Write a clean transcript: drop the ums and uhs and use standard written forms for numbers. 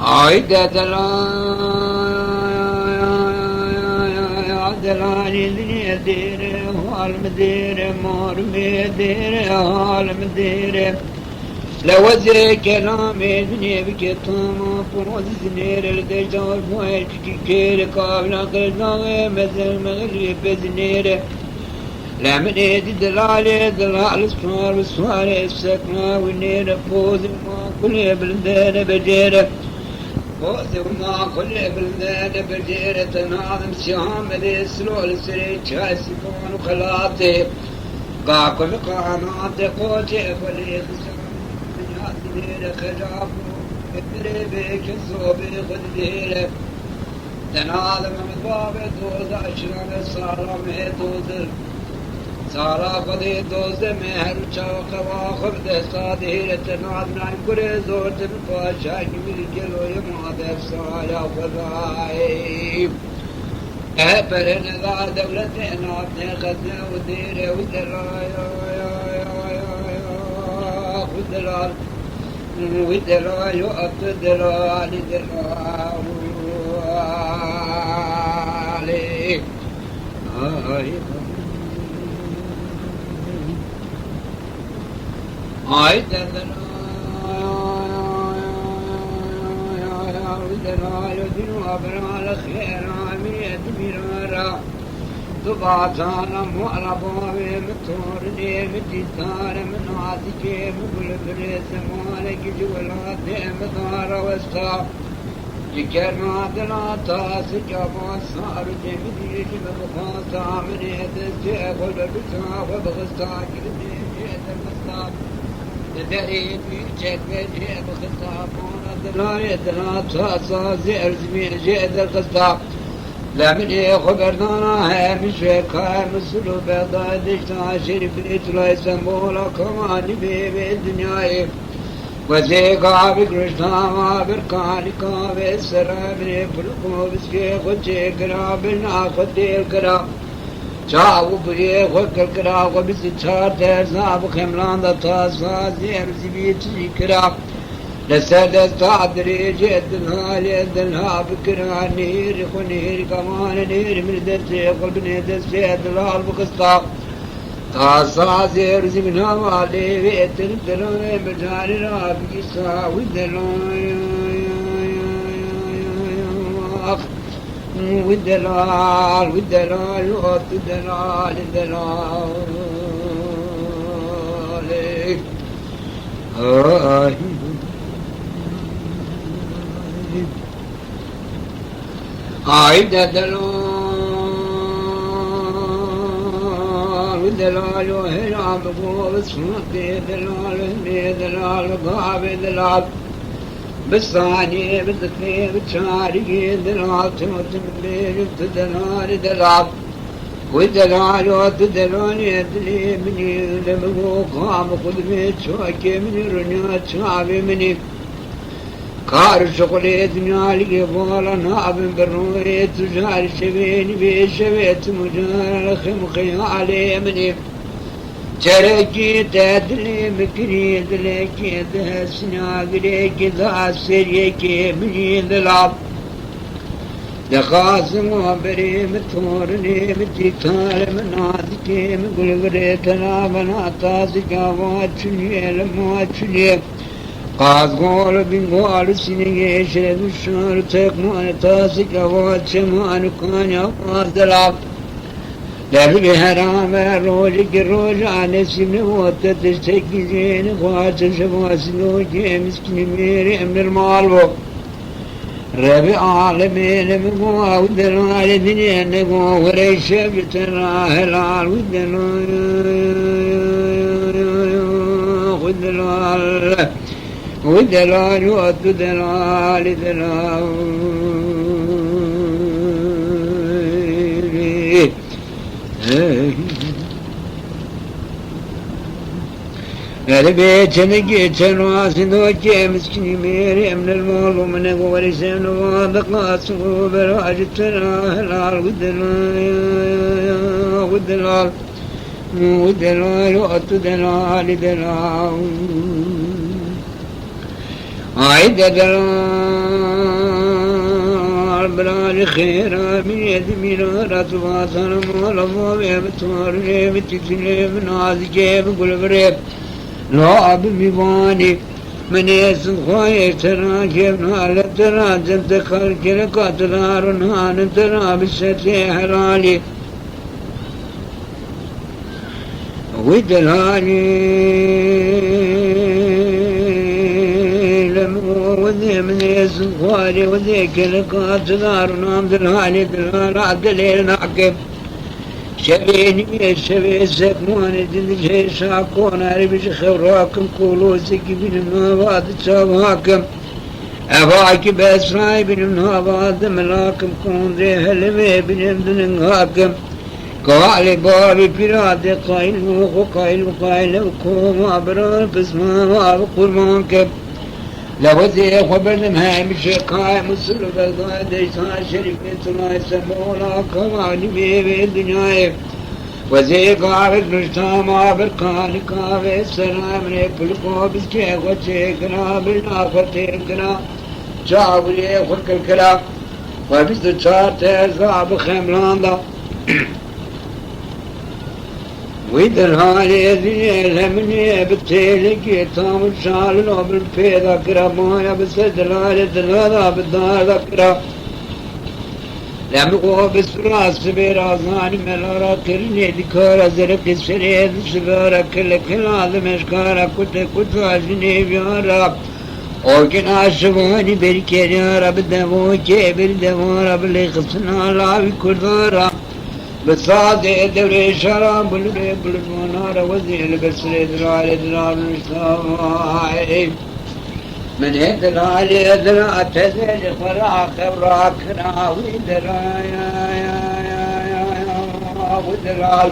عيدة دلالي ذني ديري والمديري مورمي ديري والمديري لو زي كلامي ذني بكتوم فوز زنير الدجال فويت كير قابل قلنا مثل مغرب زنير لا من ايدي دلالي دلال سوار وسوار السكنة والنير فوز ما كل بلدان بجيره فوز وما كل بلدان بجيره تناظم سهام الاسلو السري شاسفون وخلاطي قاكل قانات قوتي فليخسر من خجافو بك الصوبي خديره تناظم مضباب دوز اشران صار مهدوز سارا قدي دوز مهر چاق واخر دستادير تناد نايم كره زور تن پاشاك ملجلو يمادر سايا فضائي پر ندا دولت نات خدنا ودير ودرايا خدلال ودرايا ابدلال دلالي عيدة دلال وابرا الخير عمية مرارا ضباطانا مؤلفا بمتورني متيتار من عاتكي مقل بريس مالك جولات مدار وسطا يكرنا دلاتا سجابا صار جميل بمخاصا من يدسي قل بسا وبغسطا كردي جيد المسطا دريد بيجك بجيب خطابون دلالي دلاتا صازي ارزمي جيد الخسطا لا من خبرنا هامش وكار مسلو بيضا دشتا شريف الاتلا يسمولا كمان بيبي الدنيا وزيقا بكرشنا ما بركالكا بسرابني فلقو بسكي خدشي كرا بلنا خدي الكرا شاو بري خد الكرا وبسيطار ترزا بخملان دا تاسا زير زبيتي كرا لسر دستا دريجي دلها ليدلها بكرا نير خنير كمان نير من دسي قلبني دسي دلها بخستا تاسا زير زمنا والي ويتن دلوني مجاري رابي ساوي دلوني والدلال والدلال والدلال الدلال عيدة دلال والدلال وهلام بقوة صوتي دلال دلال وقاب دلال بالصاني بالذكري بالشاري دلال تموت بالليل تدلال دلال والدلال والدلال يدلي مني لمقو قام قدمي شوكي مني رنيات شعبي مني كار شغلي دنيا لي بولا ناب بالروي تجار شبيني بشبيت مجار خم خيالي مني تركي تدلي مكري دلكي دهسنا قليكي داسريكي مني دلاب دخاسم وبري متورني متيكار منادكي مقل بريتنا بناتاسكا واتشني لمواتشني قاد قول بنقول سنية شرد الشهر تكمان تاسك واتشمان كان يقاد دلاب درب حرام روجك الروجان سمن وتتشتكي زين خواتش واسلوكي مسكين ميري من المالبو ربي عالمين مقوى ودلال الدنيا نقوى وريش بترى هلال ودلال ودلال ودلال دلال البيت نجيت الواسدوكي مسكين ميري من المول ومن قول سن وضقات وبراجت الهلال ودلال ودلال ودلال ودلال دلال عيد دلال بلال خيرا من يد مرارة واصل مولى بتور جيب تتليب ناز جيب قلب ريب لعب بيباني من يسن خوي ترى جيب نال ترى جنت خلق القتلار نان ترى بالستي حرالي ودلالي لمو وذي من يسن خوي وذيك القتلار نام دلالي دلال عدليل نعقب شبيني شبي سكون دل شاكون عربي خبراكم قولوا زكي بن النواد شواكم أباك بأسراي بن النواد ملاكم كون ذي هلمي بن النهاكم قال بابي براد قايل وقايل وقايل وكوم أبرار بسما وقرمانكم لوزي خبرنا هامش قائم السلوك القائد إيسان شريف الله يسمونا كمالي بيبي الدنيا وزي قابل نجتام عبر قال قابل السلام ريب القوب الشيخ وشيخنا بالآخر تيكنا شعبري خلق الكلام وبس تشار تيزاب خملان دا ويدرهالي ذيلمني بتيلك تام الشال نوبل في ذكرى مويا بسدلال دلالا بالدار ذكرى لمقو بسراس برازان ملارا كرني ذكرى زرق السريد سبارا كل كلاد مشكارا كت عجني بيارا وكن عشباني بركي يا رب دمو كبر دمو رب اللي خصنا لا بكردارا بصادق دوري شراب بالريب بالمنارة وزيل بسري درالي درال مشتاعي من هيد العالي درا تزيل فراخ براكنا ويدرا يا ودرال